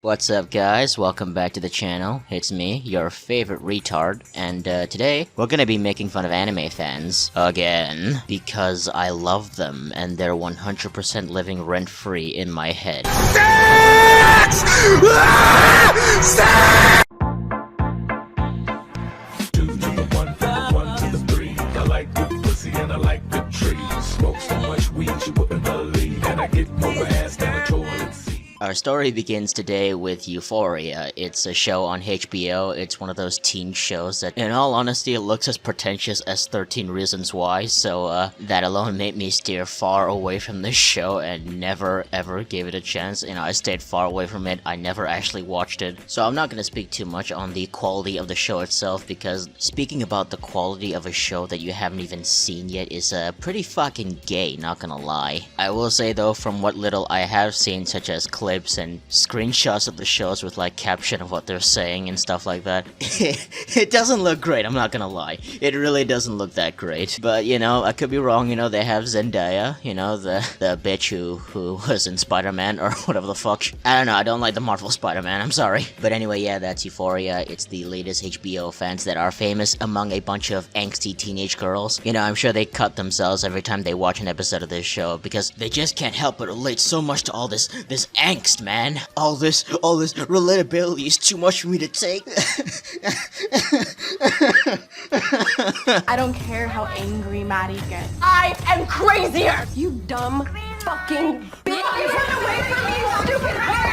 What's up guys, welcome back to the channel. It's me, your favorite retard, and today we're gonna be making fun of anime fans again because I love them and they're 100% living rent-free in my head. Two to the one to the three. I like good pussy and I like good trees. Smoke so much weed you wouldn't believe, and I get more ass than a toilet seat. Our story begins today with Euphoria. It's a show on HBO. It's one of those teen shows that, in all honesty, it looks as pretentious as 13 Reasons Why, so that alone made me steer far away from this show and never ever gave it a chance. I stayed far away from it. I never actually watched it. So I'm not gonna speak too much on the quality of the show itself, because speaking about the quality of a show that you haven't even seen yet is pretty fucking gay, not gonna lie. I will say though, from what little I have seen, such as clips and screenshots of the shows with like caption of what they're saying and stuff like that, it doesn't look great, I'm not gonna lie. It really doesn't look that great. But I could be wrong. They have Zendaya, the bitch who was in Spider-Man or whatever the fuck. I don't know, I don't like the Marvel Spider-Man, I'm sorry. But anyway, yeah, that's Euphoria. It's the latest HBO fans that are famous among a bunch of angsty teenage girls. I'm sure they cut themselves every time they watch an episode of this show because they just can't help but relate so much to all this angst, man. All this relatability is too much for me to take. I don't care how angry Maddie gets. I am crazier! You dumb fucking bitch! Run away from me, you stupid bitch!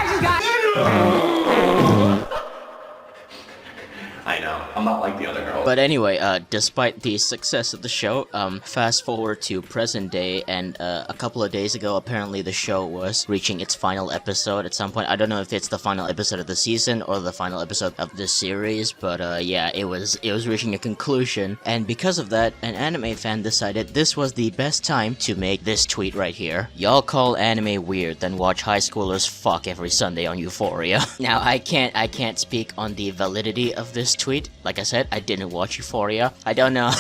I know, I'm not like the other girls. But anyway, despite the success of the show, fast forward to present day, and a couple of days ago, apparently the show was reaching its final episode at some point. I don't know if it's the final episode of the season or the final episode of the series, but yeah, it was reaching a conclusion, and because of that, an anime fan decided this was the best time to make this tweet right here. Y'all call anime weird, then watch high schoolers fuck every Sunday on Euphoria. Now, I can't speak on the validity of this tweet. Like I said, I didn't watch Euphoria. I don't know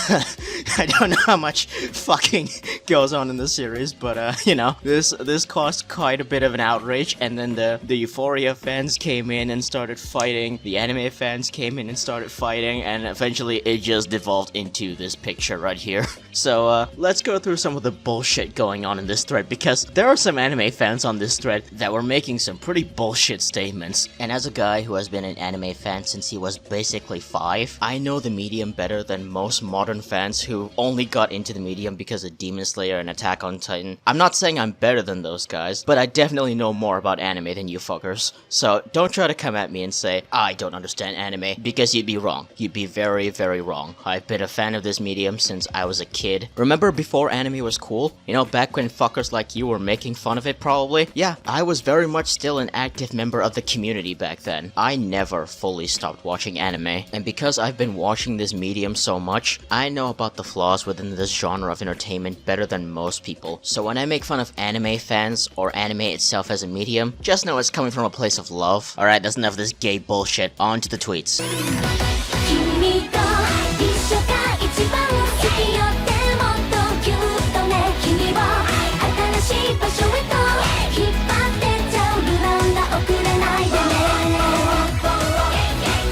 I don't know how much fucking goes on in the series, but this caused quite a bit of an outrage, and then the Euphoria fans came in and started fighting, the anime fans came in and started fighting, and eventually it just devolved into this picture right here. So let's go through some of the bullshit going on in this thread, because there are some anime fans on this thread that were making some pretty bullshit statements. And as a guy who has been an anime fan since he was basically 5, I know the medium better than most modern fans who only got into the medium because of Demon Slayer and Attack on Titan. I'm not saying I'm better than those guys, but I definitely know more about anime than you fuckers. So don't try to come at me and say, I don't understand anime, because you'd be wrong. You'd be very, very wrong. I've been a fan of this medium since I was a kid. Remember before anime was cool? Back when fuckers like you were making fun of it probably? Yeah, I was very much still an active member of the community back then. I never fully stopped watching anime, and because I've been watching this medium so much, I know about the flaws within this genre of entertainment better than most people. So when I make fun of anime fans, or anime itself as a medium, just know it's coming from a place of love. Alright, that's enough of this gay bullshit. On to the tweets. 君と一緒が一番好きよでもっとぎゅっとね君を新しい場所へと引っ張ってちゃうルランダ遅れないでね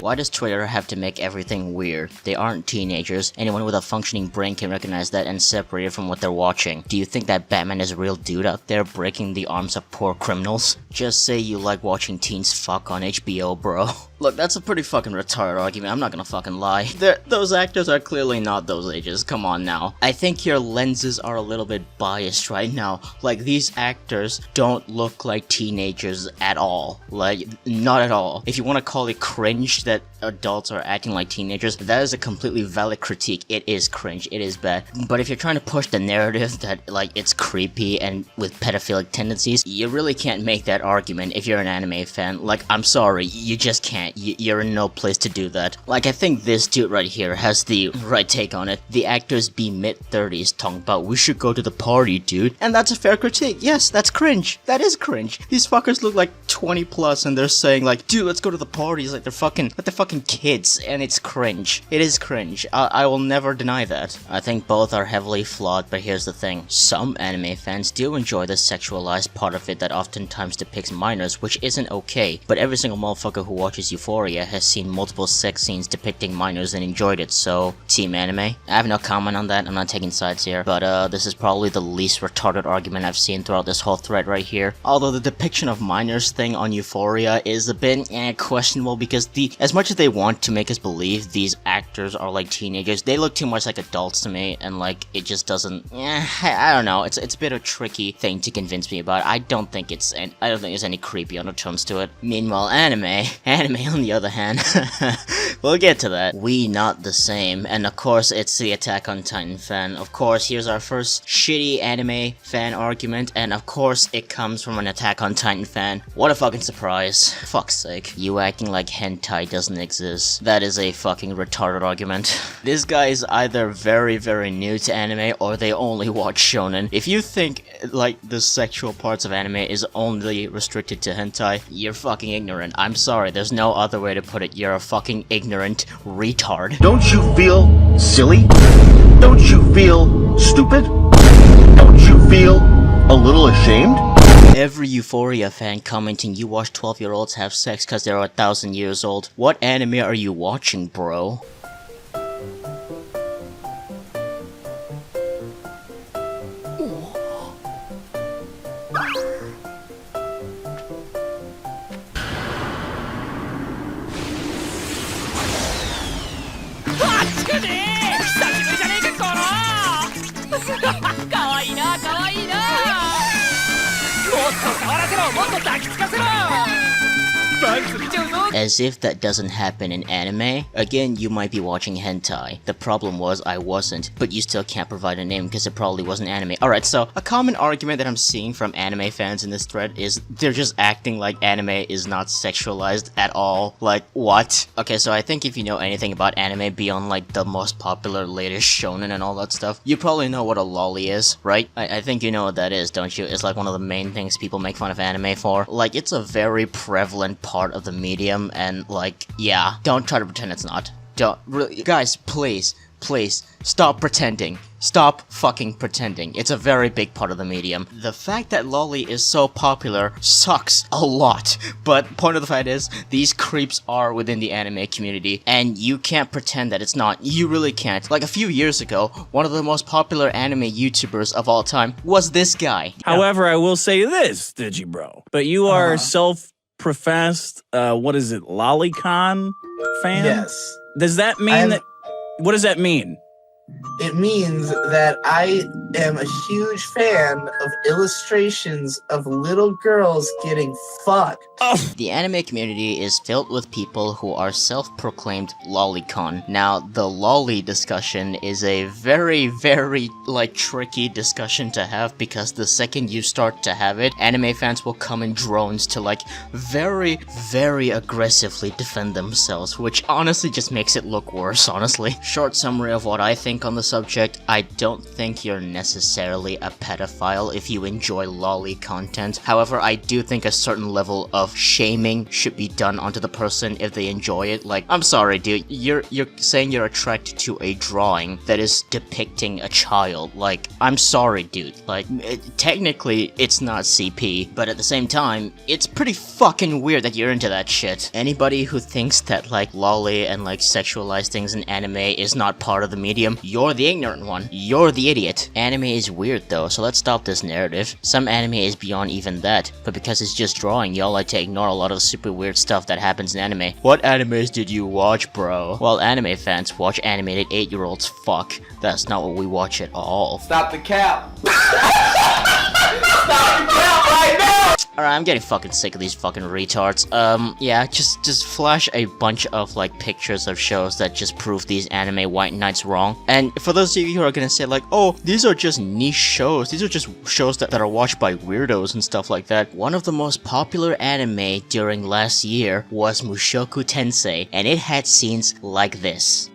Why does Twitter have to make everything weird? They aren't teenagers. Anyone with a functioning brain can recognize that and separate it from what they're watching. Do you think that Batman is a real dude out there breaking the arms of poor criminals? Just say you like watching teens fuck on HBO, bro. Look, that's a pretty fucking retarded argument, I'm not gonna fucking lie. Those actors are clearly not those ages, come on now. I think your lenses are a little bit biased right now. Like, these actors don't look like teenagers at all. Like, not at all. If you want to call it cringe that adults are acting like teenagers, that is a completely valid critique. It is cringe, it is bad. But if you're trying to push the narrative that, like, it's creepy and with pedophilic tendencies, you really can't make that argument if you're an anime fan. Like, I'm sorry, you just can't. You're in no place to do that. Like, I think this dude right here has the right take on it. The actors be mid-30s talking about, we should go to the party, dude. And that's a fair critique. Yes, that's cringe. That is cringe. These fuckers look like 20 plus and they're saying like, dude, let's go to the parties. Like, they're fucking but they're fucking kids, and it's cringe. It is cringe. I will never deny that. I think both are heavily flawed, but here's the thing. Some anime fans do enjoy the sexualized part of it that oftentimes depicts minors, which isn't okay, but every single motherfucker who watches Euphoria has seen multiple sex scenes depicting minors and enjoyed it, so team anime. I have no comment on that, I'm not taking sides here, but this is probably the least retarded argument I've seen throughout this whole thread right here. Although the depiction of minors thing on Euphoria is a bit questionable, because as much as they want to make us believe these actors are like teenagers, they look too much like adults to me, and like it just doesn't. I don't know. It's a bit of a tricky thing to convince me about. I don't think there's any creepy undertones to it. Meanwhile, anime on the other hand, we'll get to that. We not the same, and of course it's the Attack on Titan fan. Of course, here's our first shitty anime fan argument, and of course it comes from an Attack on Titan fan. What a fucking surprise. Fuck's sake. You acting like hentai doesn't exist. That is a fucking retarded argument. This guy is either very, very new to anime, or they only watch shonen. If you think, like, the sexual parts of anime is only restricted to hentai, you're fucking ignorant. I'm sorry, there's no other way to put it. You're a fucking ignorant retard. Don't you feel silly? Don't you feel stupid? Don't you feel a little ashamed? Every Euphoria fan commenting you watch 12-year-olds have sex cause they're 1,000 years old. What anime are you watching, bro? As if that doesn't happen in anime. Again, you might be watching hentai. The problem was I wasn't, but you still can't provide a name because it probably wasn't anime. Alright, so a common argument that I'm seeing from anime fans in this thread is they're just acting like anime is not sexualized at all. Like, what? Okay, so I think if you know anything about anime beyond like the most popular latest shonen and all that stuff, you probably know what a lolly is, right? I think you know what that is, don't you? It's like one of the main things people make fun of anime for. Like, it's a very prevalent part of the medium, and like, yeah, don't try to pretend it's not. Don't really, guys, please stop pretending. Stop fucking pretending. It's a very big part of the medium. The fact that lolly is so popular sucks a lot, but point of the fact is, these creeps are within the anime community, and you can't pretend that it's not. You really can't. Like a few years ago, one of the most popular anime YouTubers of all time was this guy. However, I will say this, Digibro, but you are self-professed, what is it, lolicon fan? Yes. Does that mean that, what does that mean? It means that I am a huge fan of illustrations of little girls getting fucked. The anime community is filled with people who are self-proclaimed lolicon. Now, the lolly discussion is a very, very, like, tricky discussion to have, because the second you start to have it, anime fans will come in drones to, like, very, very aggressively defend themselves, which honestly just makes it look worse, honestly. Short summary of what I think on the subject: I don't think you're necessarily a pedophile if you enjoy lolly content. However, I do think a certain level of shaming should be done onto the person if they enjoy it. Like, I'm sorry, dude, you're saying you're attracted to a drawing that is depicting a child. Like, I'm sorry, dude. Like, technically, it's not CP, but at the same time, it's pretty fucking weird that you're into that shit. Anybody who thinks that, like, lolly and, like, sexualized things in anime is not part of the medium, you're the ignorant one. You're the idiot. Anime is weird, though, so let's stop this narrative. Some anime is beyond even that, but because it's just drawing, y'all like to ignore a lot of super weird stuff that happens in anime. What animes did you watch, bro? Well, anime fans watch animated 8-year-olds fuck. That's not what we watch at all. Stop the cap. Stop the cap right now. Alright, I'm getting fucking sick of these fucking retards. Yeah, just flash a bunch of, like, pictures of shows that just prove these anime white knights wrong. And for those of you who are gonna say, like, oh, these are just niche shows, these are just shows that are watched by weirdos and stuff like that, one of the most popular anime during last year was Mushoku Tensei, and it had scenes like this.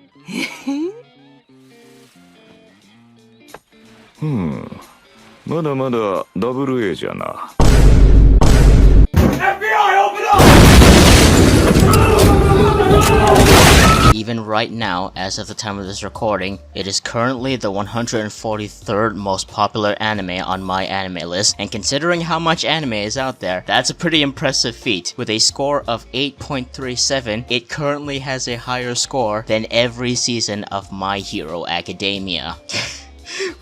まだまだダブル A じゃな。FBI, open up! right now, as of the time of this recording, it is currently the 143rd most popular anime on my anime list, and considering how much anime is out there, that's a pretty impressive feat. With a score of 8.37, it currently has a higher score than every season of My Hero Academia.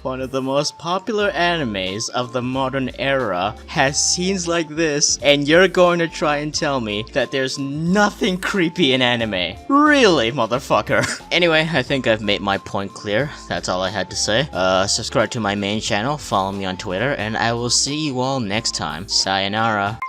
One of the most popular animes of the modern era has scenes like this, and you're going to try and tell me that there's nothing creepy in anime. Really, motherfucker? Anyway, I think I've made my point clear. That's all I had to say. Subscribe to my main channel, follow me on Twitter, and I will see you all next time. Sayonara.